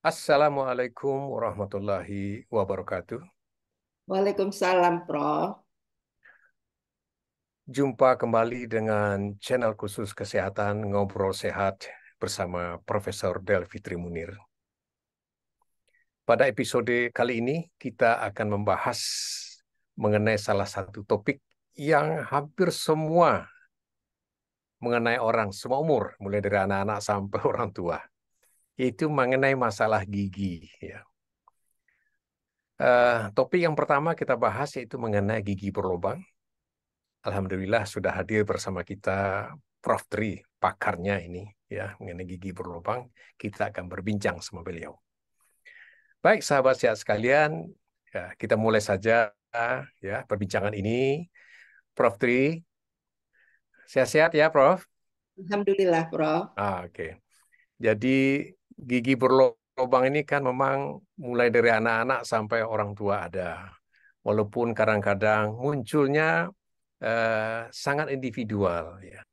Assalamualaikum warahmatullahi wabarakatuh. Waalaikumsalam, Prof. Jumpa kembali dengan channel khusus kesehatan Ngobrol Sehat bersama Profesor Del Fitri Munir. Pada episode kali ini kita akan membahas mengenai salah satu topik yang hampir semua mengenai orang semua umur, mulai dari anak-anak sampai orang tua, yaitu mengenai masalah gigi. Ya. Topik yang pertama kita bahas yaitu mengenai gigi berlubang. Alhamdulillah sudah hadir bersama kita Prof. Tri, pakarnya ini ya mengenai gigi berlubang. Kita akan berbincang sama beliau. Baik, sahabat sehat sekalian, ya, kita mulai saja ya perbincangan ini. Prof. Tri, sehat-sehat ya, Prof. Alhamdulillah, Prof. Oke. Jadi gigi berlubang ini kan memang mulai dari anak-anak sampai orang tua ada. Walaupun kadang-kadang munculnya sangat individual ya.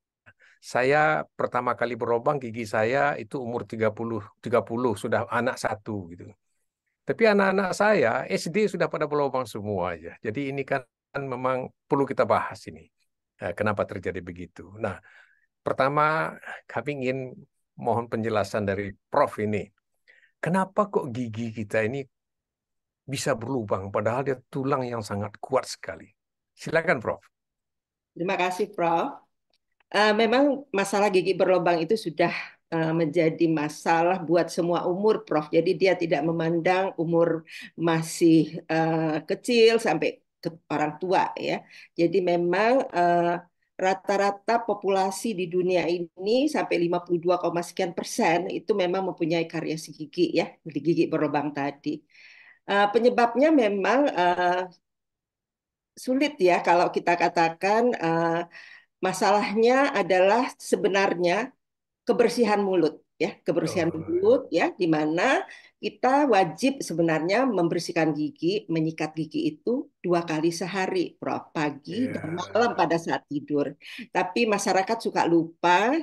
Saya pertama kali berlubang gigi saya itu umur 30 sudah anak satu gitu. Tapi anak-anak saya SD sudah pada berlubang semua aja. Jadi ini kan memang perlu kita bahas ini. Kenapa terjadi begitu? Nah, pertama kami ingin mohon penjelasan dari Prof ini. Kenapa kok gigi kita ini bisa berlubang padahal dia tulang yang sangat kuat sekali? Silakan, Prof. Terima kasih, Prof. Memang masalah gigi berlubang itu sudah menjadi masalah buat semua umur, Prof. Jadi dia tidak memandang umur masih kecil sampai ke orang tua, ya. Jadi memang rata-rata populasi di dunia ini sampai 52, sekian % itu memang mempunyai karies gigi, ya, di gigi berlubang tadi. Penyebabnya memang sulit, ya, kalau kita katakan masalahnya adalah sebenarnya kebersihan mulut, ya, kebersihan Oh, mulut, ya, di mana kita wajib sebenarnya membersihkan gigi, menyikat gigi itu 2 kali sehari, Prof, pagi dan malam ya. pada saat tidur. Tapi masyarakat suka lupa,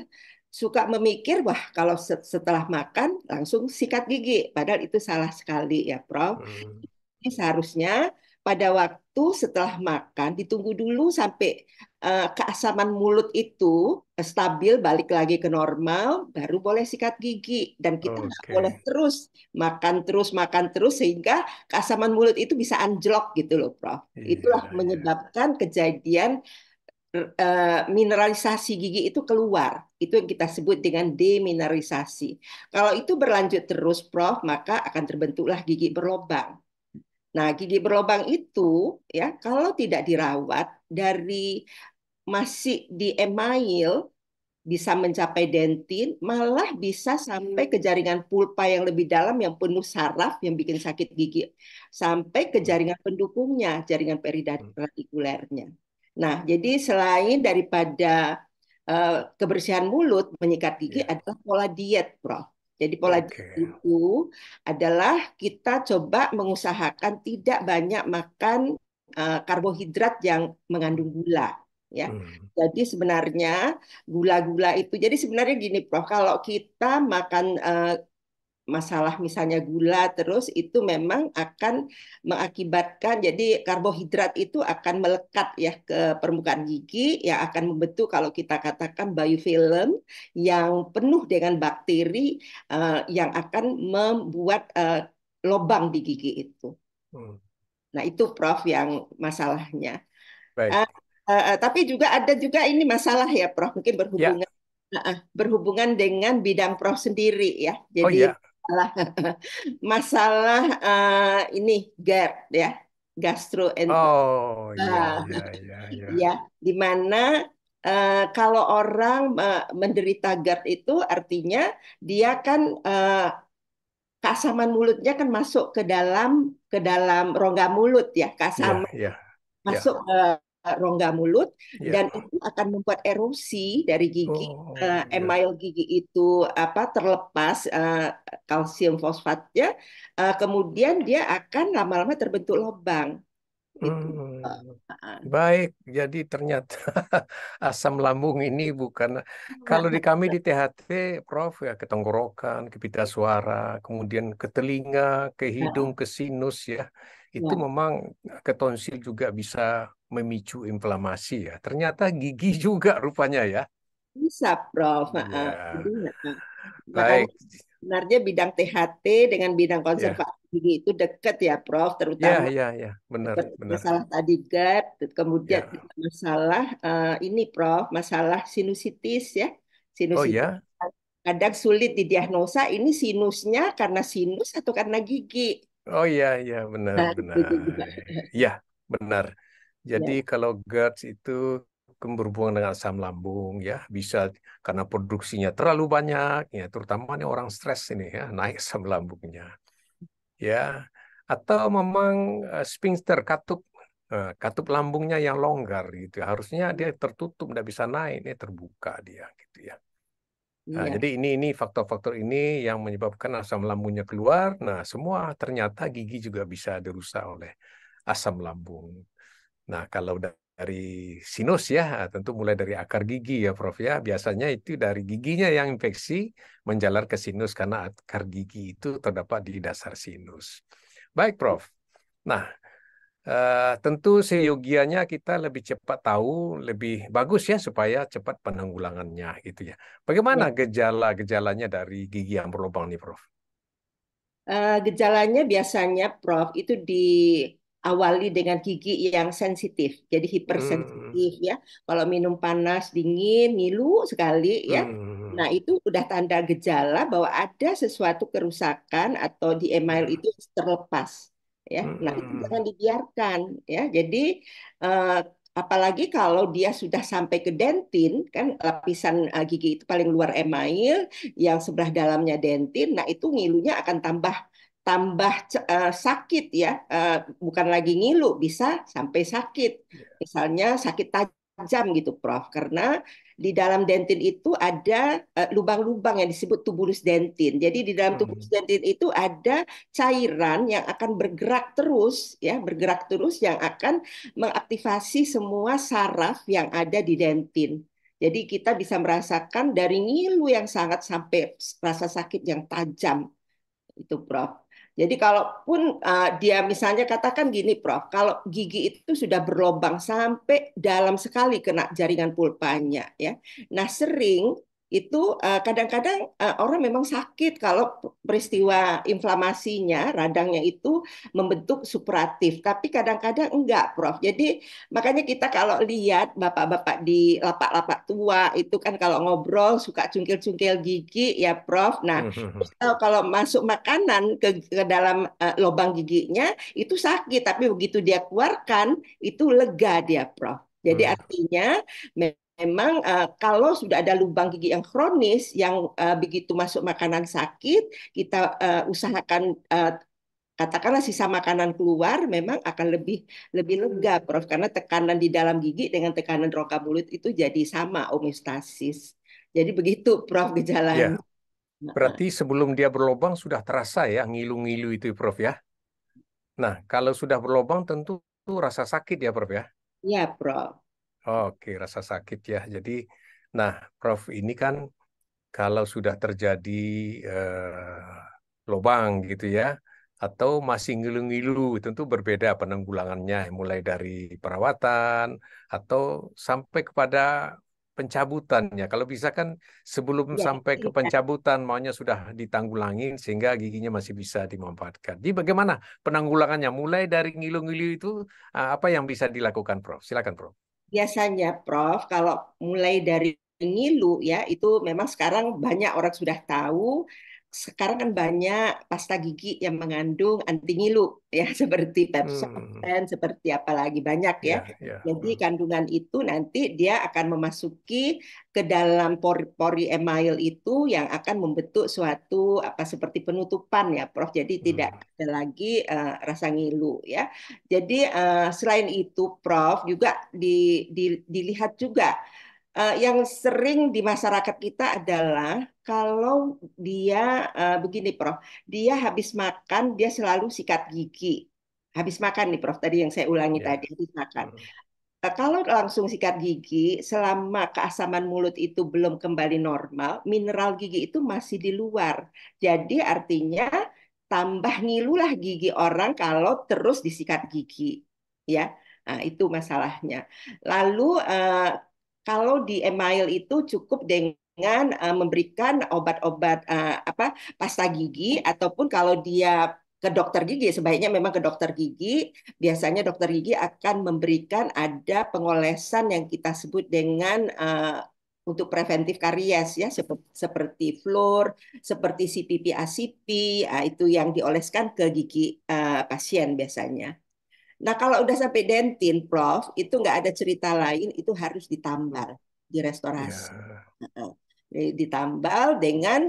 suka memikir, wah, kalau setelah makan langsung sikat gigi, padahal itu salah sekali, ya, Prof. Hmm. Jadi seharusnya pada waktu setelah makan ditunggu dulu sampai keasaman mulut itu stabil, balik lagi ke normal, baru boleh sikat gigi. Dan kita nggak boleh Oke. terus makan terus sehingga keasaman mulut itu bisa anjlok gitu loh, Prof. Iya, Itulah iya. menyebabkan kejadian mineralisasi gigi itu keluar. Itu yang kita sebut dengan demineralisasi. Kalau itu berlanjut terus, Prof, maka akan terbentuklah gigi berlubang. Nah, gigi berlubang itu, ya, kalau tidak dirawat dari masih di email bisa mencapai dentin, malah bisa sampai ke jaringan pulpa yang lebih dalam yang penuh saraf yang bikin sakit gigi, sampai ke Hmm, jaringan pendukungnya, jaringan hmm. periradikulernya. Nah, jadi selain daripada kebersihan mulut, menyikat gigi Ya. adalah pola diet, Prof. Jadi pola diet Oke. itu adalah kita coba mengusahakan tidak banyak makan karbohidrat yang mengandung gula, ya. Hmm. Jadi sebenarnya gula-gula itu, jadi sebenarnya gini, Prof, kalau kita makan masalah misalnya gula terus itu memang akan mengakibatkan, jadi karbohidrat itu akan melekat, ya, ke permukaan gigi yang akan membentuk kalau kita katakan biofilm yang penuh dengan bakteri yang akan membuat lubang di gigi itu. Hmm. Nah, itu, Prof, yang masalahnya. Baik. Eh, tapi juga ada juga ini masalah, ya, Prof, mungkin Ya. berhubungan dengan bidang Prof sendiri, ya. Oh Jadi ya. masalah masalah ini GERD, ya, gastroenteritis, Oh ya, ya, ya, ya, ya. di mana kalau orang menderita GERD itu artinya dia kan keasaman mulutnya kan masuk ke dalam rongga mulut, ya, Ya, keasaman ya, masuk ya, ke rongga mulut ya. dan itu akan membuat erosi dari gigi. Oh ya. Email gigi itu apa terlepas kalsium fosfatnya, kemudian dia akan lama-lama terbentuk lubang. gitu. Hmm, Ah, baik, jadi ternyata asam lambung ini bukan, kalau di kami di THT, Prof, ya ke tenggorokan, ke pita suara, kemudian ke telinga, ke hidung, ah, ke sinus ya, itu ya. memang ke tonsil juga bisa memicu inflamasi ya. Ternyata gigi juga rupanya ya. Bisa, Prof. Jadi, Ya, makanya baik. sebenarnya bidang THT dengan bidang Ya, konservasi gigi itu dekat ya, Prof. ya, Terutama ya, ya, benar, seperti benar. masalah tadi GERD, kemudian Ya, masalah ini, Prof, masalah sinusitis ya. oh Sinusitis ya, kadang sulit didiagnosa ini sinusnya karena sinus atau karena gigi. oh ya, ya, benar, Nah, itu juga. benar. Ya, benar. Jadi Ya, kalau GERD itu berhubungan dengan asam lambung ya, bisa karena produksinya terlalu banyak ya, terutama nih orang stres ini ya, naik asam lambungnya ya. Atau memang sphincter katup lambungnya yang longgar gitu. Harusnya dia tertutup, tidak bisa naik, ini terbuka dia gitu ya. Nah, iya, jadi ini faktor-faktor ini yang menyebabkan asam lambungnya keluar. Nah, semua ternyata gigi juga bisa dirusak oleh asam lambung. Nah, kalau dari sinus ya, tentu mulai dari akar gigi ya, Prof ya. Biasanya itu dari giginya yang infeksi menjalar ke sinus karena akar gigi itu terdapat di dasar sinus. Baik, Prof. Nah, tentu seyogianya kita lebih cepat tahu, lebih bagus ya supaya cepat penanggulangannya gitu ya. Bagaimana ya. gejala-gejalanya dari gigi yang berlubang nih, Prof? Gejalanya biasanya, Prof, itu diawali dengan gigi yang sensitif, jadi Hmm, hipersensitif ya. Kalau minum panas, dingin, ngilu sekali ya. Nah, hmm, itu udah tanda gejala bahwa ada sesuatu kerusakan atau di email hmm, itu terlepas ya. Nah, itu hmm, jangan dibiarkan ya. Jadi eh, apalagi kalau dia sudah sampai ke dentin, kan lapisan gigi itu paling luar email yang sebelah dalamnya dentin, nah itu ngilunya akan tambah tambah sakit ya. Bukan lagi ngilu, bisa sampai sakit. Misalnya sakit tajam gitu, Prof. Karena di dalam dentin itu ada lubang-lubang yang disebut tubulus dentin. Jadi di dalam tubulus hmm, dentin itu ada cairan yang akan bergerak terus ya, bergerak terus yang akan mengaktifasi semua saraf yang ada di dentin. Jadi kita bisa merasakan dari ngilu yang sangat sampai rasa sakit yang tajam itu, Prof. Jadi kalaupun dia misalnya katakan gini, Prof, kalau gigi itu sudah berlobang sampai dalam sekali kena jaringan pulpanya, ya. Nah, sering itu kadang-kadang orang memang sakit kalau peristiwa inflamasinya, radangnya itu membentuk supuratif, tapi kadang-kadang enggak, Prof. Jadi makanya kita kalau lihat bapak-bapak di lapak-lapak tua itu kan kalau ngobrol suka cungkil-cungkil gigi ya, Prof. Nah, hmm, hmm, hmm. kalau masuk makanan ke dalam lubang giginya itu sakit, tapi begitu dia keluarkan itu lega dia, Prof. Jadi Hmm. artinya memang kalau sudah ada lubang gigi yang kronis yang begitu masuk makanan sakit, kita usahakan katakanlah sisa makanan keluar memang akan lebih lebih lega, Prof. Karena tekanan di dalam gigi dengan tekanan rongga mulut itu jadi sama homeostasis. Jadi begitu, Prof, Ya, gejalanya. berarti sebelum dia berlubang sudah terasa ya ngilu-ngilu itu, Prof ya. Nah, kalau sudah berlubang tentu rasa sakit ya, Prof ya. Ya, Prof. Oke, rasa sakit ya. Jadi, nah, Prof ini kan kalau sudah terjadi lubang gitu ya, atau masih ngilu-ngilu, tentu berbeda penanggulangannya, mulai dari perawatan atau sampai kepada pencabutannya. Kalau bisa kan sebelum Ya, sampai ke pencabutan maunya sudah ditanggulangin sehingga giginya masih bisa dimanfaatkan. Jadi bagaimana penanggulangannya? Mulai dari ngilu-ngilu itu apa yang bisa dilakukan, Prof? Silakan, Prof. biasanya, Prof, kalau mulai dari ngilu ya, itu memang sekarang banyak orang sudah tahu. Sekarang kan banyak pasta gigi yang mengandung anti ngilu ya, seperti Hmm, Pepsodent, seperti apa lagi banyak ya. ya, ya. Jadi Hmm, kandungan itu nanti dia akan memasuki ke dalam pori-pori email itu yang akan membentuk suatu apa seperti penutupan ya, Prof. Jadi tidak hmm, ada lagi rasa ngilu ya. Jadi selain itu, Prof, juga dilihat juga yang sering di masyarakat kita adalah kalau dia begini, Prof, dia habis makan dia selalu sikat gigi. habis makan nih Prof, tadi yang saya ulangi Ya. tadi, habis makan. Hmm. Kalau langsung sikat gigi, selama keasaman mulut itu belum kembali normal, mineral gigi itu masih di luar. Jadi artinya tambah ngilulah gigi orang kalau terus disikat gigi, ya. Nah, itu masalahnya. Lalu kalau di email itu cukup dengan memberikan obat-obat apa pasta gigi ataupun kalau dia ke dokter gigi, sebaiknya memang ke dokter gigi. Biasanya dokter gigi akan memberikan ada pengolesan yang kita sebut dengan untuk preventif karies ya, seperti fluor, seperti CPP ACP, itu yang dioleskan ke gigi pasien biasanya. Nah, kalau udah sampai dentin, Prof, itu nggak ada cerita lain, itu harus ditambal, Hmm. direstorasi. Ya. Heeh. Ditambal dengan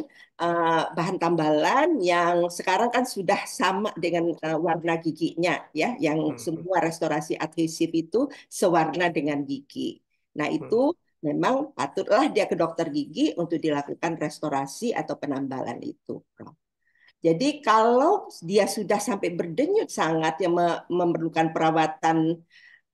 bahan tambalan yang sekarang kan sudah sama dengan warna giginya, ya, yang Hmm. semua restorasi adhesif itu sewarna dengan gigi. Nah, itu Hmm. memang patutlah dia ke dokter gigi untuk dilakukan restorasi atau penambalan itu, Prof. Jadi kalau dia sudah sampai berdenyut sangat yang memerlukan perawatan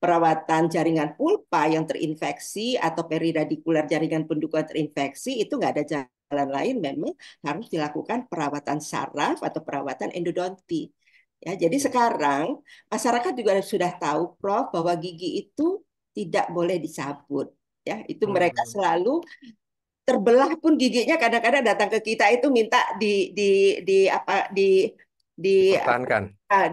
perawatan jaringan pulpa yang terinfeksi atau periradikular jaringan pendukung terinfeksi, itu nggak ada jalan lain, memang harus dilakukan perawatan saraf atau perawatan endodonti. Ya, jadi sekarang masyarakat juga sudah tahu, Prof, bahwa gigi itu tidak boleh dicabut. Ya, itu mereka Hmm. selalu terbelah pun giginya kadang-kadang datang ke kita itu minta di apa di apa Dipertahankan.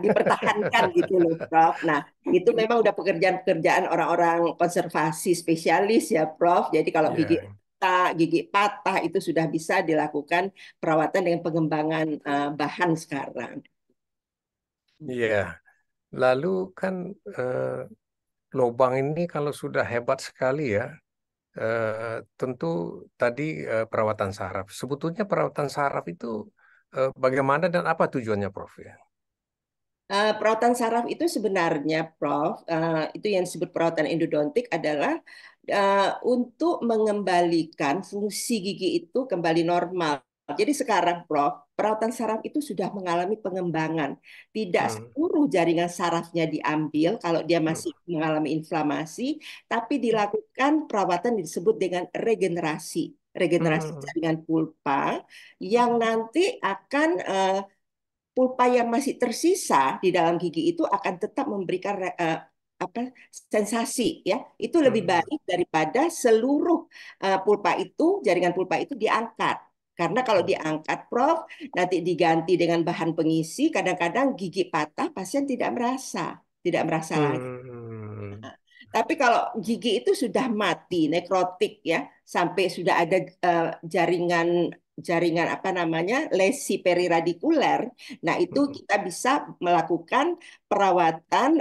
dipertahankan gitu loh, Prof. Nah, itu memang udah pekerjaan-pekerjaan orang-orang konservasi spesialis ya, Prof. Jadi kalau gigi Ya. retak, gigi patah itu sudah bisa dilakukan perawatan dengan pengembangan bahan sekarang. Iya. Lalu kan eh, lubang ini kalau sudah hebat sekali ya, tentu tadi perawatan saraf. Sebetulnya perawatan saraf itu bagaimana dan apa tujuannya, Prof ya? Perawatan saraf itu sebenarnya, Prof, itu yang disebut perawatan endodontik adalah untuk mengembalikan fungsi gigi itu kembali normal. Jadi sekarang, Prof, perawatan saraf itu sudah mengalami pengembangan. Tidak Hmm. seluruh jaringan sarafnya diambil kalau dia Hmm. masih mengalami inflamasi, tapi dilakukan perawatan yang disebut dengan regenerasi. Regenerasi Hmm. jaringan pulpa yang nanti akan pulpa yang masih tersisa di dalam gigi itu akan tetap memberikan apa sensasi ya. Itu lebih Hmm. baik daripada seluruh pulpa itu, jaringan pulpa itu diangkat. Karena kalau Hmm. diangkat, Prof, nanti diganti dengan bahan pengisi, kadang-kadang gigi patah pasien tidak merasa lagi. Hmm. Tapi kalau gigi itu sudah mati, nekrotik ya, sampai sudah ada jaringan jaringan apa namanya lesi periradikuler. Nah, itu Hmm. kita bisa melakukan perawatan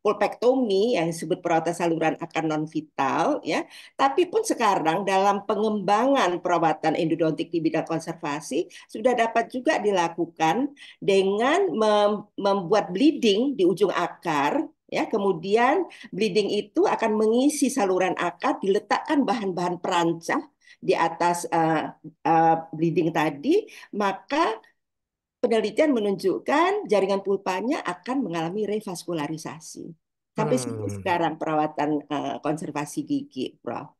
pulpektomi yang disebut perawatan saluran akar non vital ya. Tapi pun sekarang dalam pengembangan perawatan endodontik di bidang konservasi sudah dapat juga dilakukan dengan membuat bleeding di ujung akar ya. Kemudian bleeding itu akan mengisi saluran akar, diletakkan bahan-bahan perancah di atas bleeding tadi, maka penelitian menunjukkan jaringan pulpanya akan mengalami revaskularisasi. Sampai situ Hmm. sekarang perawatan konservasi gigi, Prof.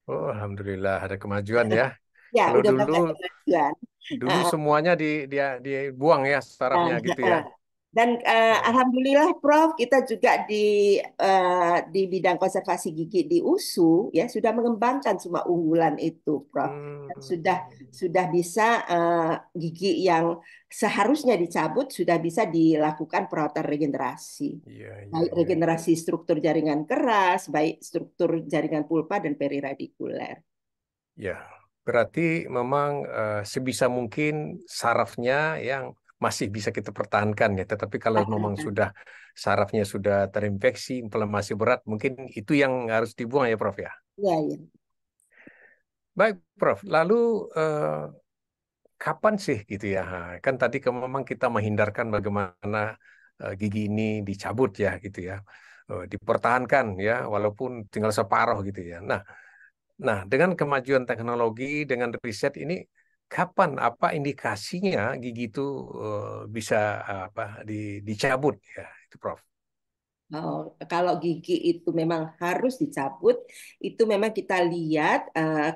Oh, alhamdulillah ada kemajuan ya. Ya, Kalau udah dulu banyak kemajuan. dulu semuanya dia dibuang ya sarafnya gitu ya. Dan Oh. alhamdulillah Prof, kita juga di bidang konservasi gigi di USU ya sudah mengembangkan semua unggulan itu, Prof. Dan Hmm. sudah bisa gigi yang seharusnya dicabut sudah bisa dilakukan perawatan regenerasi. Iya, iya, Baik iya. regenerasi struktur jaringan keras, baik struktur jaringan pulpa dan periradikuler. Ya, berarti memang sebisa mungkin sarafnya yang masih bisa kita pertahankan ya. Tetapi kalau memang sudah sarafnya sudah terinfeksi, inflamasi berat, mungkin itu yang harus dibuang ya, Prof ya. Ya, ya. Baik, Prof. Lalu kapan sih gitu ya? Kan tadi memang kita menghindarkan bagaimana gigi ini dicabut ya gitu ya. Dipertahankan ya, walaupun tinggal separuh gitu ya. Nah, dengan kemajuan teknologi, dengan riset ini, kapan apa indikasinya gigi itu bisa apa dicabut ya itu Prof. Oh, kalau gigi itu memang harus dicabut, itu memang kita lihat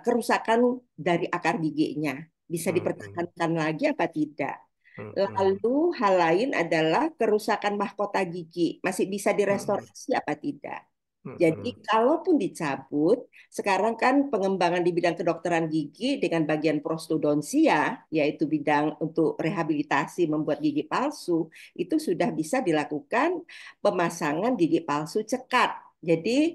kerusakan dari akar giginya. Bisa Hmm, hmm, dipertahankan lagi apa tidak. hmm, hmm, Lalu hal lain adalah kerusakan mahkota gigi. Masih bisa hmm, direstorasi apa tidak. hmm, Jadi hmm, kalaupun dicabut, sekarang kan pengembangan di bidang kedokteran gigi dengan bagian prostodonsia, yaitu bidang untuk rehabilitasi membuat gigi palsu, itu sudah bisa dilakukan pemasangan gigi palsu cekat. Jadi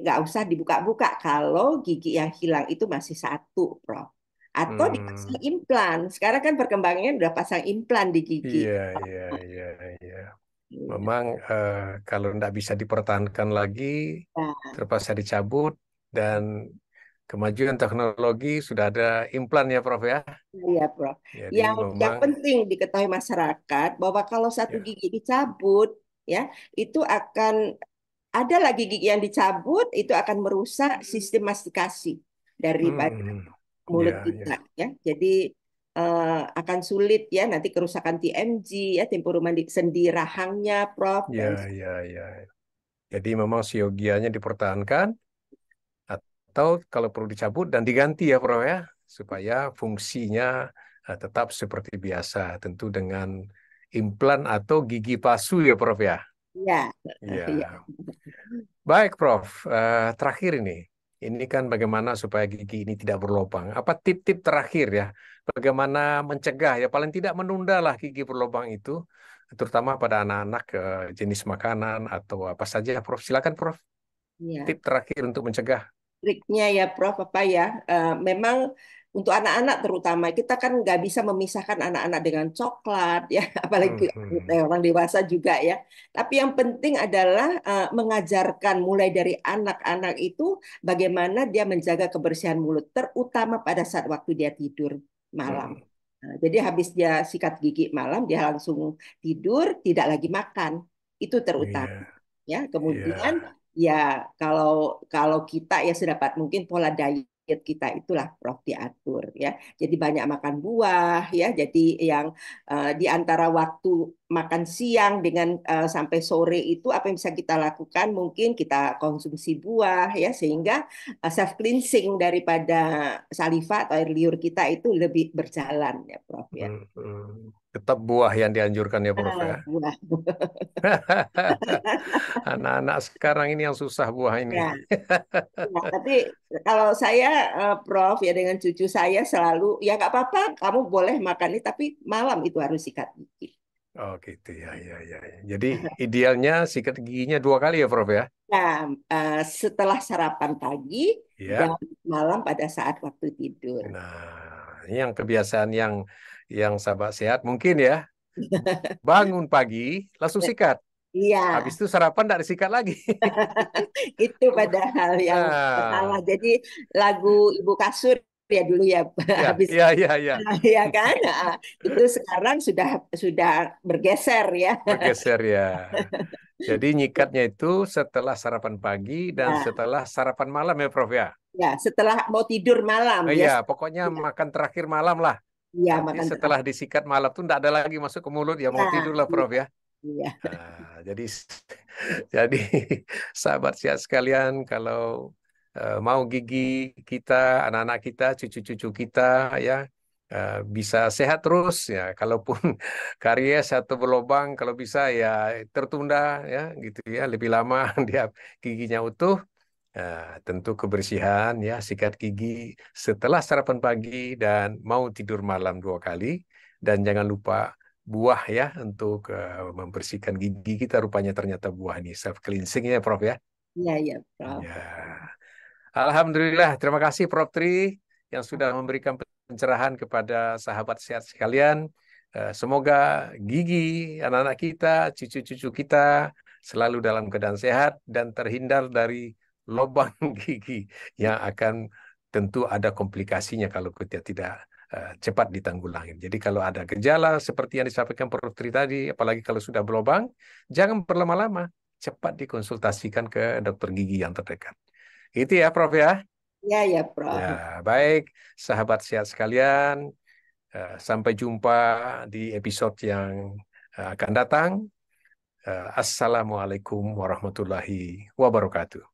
nggak usah dibuka-buka kalau gigi yang hilang itu masih satu, Prof. Atau dipasang hmm. implan. Sekarang kan perkembangannya udah pasang implan di gigi. Iya, iya, iya, iya. Memang kalau tidak bisa dipertahankan lagi, Nah, terpaksa dicabut dan kemajuan teknologi sudah ada implan ya, Prof ya. iya, Prof. Jadi Yang memang penting diketahui masyarakat bahwa kalau satu ya. gigi dicabut, ya, itu akan ada lagi gigi yang dicabut, itu akan merusak sistem mastikasi daripada Hmm, mulut ya, kita, ya, ya. Jadi akan sulit ya nanti kerusakan TMG, ya, tempurung sendi rahangnya, Prof. Dan ya, ya, ya. Jadi memang siogianya dipertahankan atau kalau perlu dicabut dan diganti ya, Prof ya, supaya fungsinya tetap seperti biasa, tentu dengan implan atau gigi palsu ya, Prof ya. ya, ya, Ya. Baik, Prof. Terakhir ini kan bagaimana supaya gigi ini tidak berlubang. Apa tip-tip terakhir ya? Bagaimana mencegah ya? Paling tidak menunda lah gigi berlubang itu, terutama pada anak-anak jenis makanan atau apa saja, Prof. Silakan, Prof. ya. Tip terakhir untuk mencegah. Triknya ya Prof apa ya memang untuk anak-anak terutama kita kan nggak bisa memisahkan anak-anak dengan coklat ya apalagi Mhm. orang dewasa juga ya tapi yang penting adalah mengajarkan mulai dari anak-anak itu bagaimana dia menjaga kebersihan mulut terutama pada saat waktu dia tidur malam. Mhm. Nah, jadi habis dia sikat gigi malam dia langsung tidur tidak lagi makan itu terutama Iya, ya kemudian iya, ya kalau kalau kita ya sedapat mungkin pola diet kita itulah Prof diatur ya. Jadi banyak makan buah ya. Jadi yang di antara waktu makan siang dengan sampai sore itu apa yang bisa kita lakukan? Mungkin kita konsumsi buah ya sehingga self cleansing daripada saliva atau air liur kita itu lebih berjalan ya Prof ya. Mhm. Tetap buah yang dianjurkan ya, Prof ya. Buah. Anak-anak sekarang ini yang susah buah ini. Ya. Ya, tapi kalau saya, Prof, ya dengan cucu saya selalu, ya nggak apa-apa, kamu boleh makan ini, tapi malam itu harus sikat gigi. Oh gitu ya, ya, ya, ya. Jadi idealnya sikat giginya 2 kali ya, Prof ya. Nah, setelah sarapan pagi Ya. dan malam pada saat waktu tidur. Nah, ini yang kebiasaan yang sahabat sehat mungkin ya. Bangun pagi langsung sikat. Iya, Habis itu sarapan tidak disikat lagi. itu padahal yang salah. Ah, Jadi lagu Ibu Kasur ya dulu ya, ya, habis ya, ya, ya. ya kan, nah, itu sekarang sudah bergeser ya. Bergeser ya. Jadi nyikatnya itu setelah sarapan pagi dan Ya, setelah sarapan malam ya, Prof ya. ya, setelah mau tidur malam ya. Iya, pokoknya makan terakhir malam lah. Iya, Nanti makan setelah terakhir. disikat malam tuh tidak ada lagi masuk ke mulut ya mau Nah, tidur lah Prof iya, ya. iya. Jadi jadi sahabat sehat sekalian kalau mau gigi kita, anak-anak kita, cucu-cucu kita ya bisa sehat terus ya. Kalaupun karies atau berlubang kalau bisa ya tertunda ya gitu ya lebih lama dia giginya utuh. Tentu kebersihan ya, sikat gigi setelah sarapan pagi dan mau tidur malam 2 kali dan jangan lupa buah ya untuk membersihkan gigi kita rupanya ternyata buah ini self cleansing ya Prof ya. Iya, iya, Prof. Ya. Alhamdulillah, terima kasih Prof Tri yang sudah memberikan pencerahan kepada sahabat sehat sekalian. Semoga gigi anak-anak kita, cucu-cucu kita selalu dalam keadaan sehat dan terhindar dari lubang gigi yang akan tentu ada komplikasinya kalau kita tidak cepat ditanggulangi. Jadi kalau ada gejala seperti yang disampaikan Prof Tri tadi, apalagi kalau sudah berlubang, jangan berlama-lama, cepat dikonsultasikan ke dokter gigi yang terdekat. Itu ya, Prof ya. Iya, iya, Prof. Ya, baik, sahabat sehat sekalian. Sampai jumpa di episode yang akan datang. Assalamualaikum warahmatullahi wabarakatuh.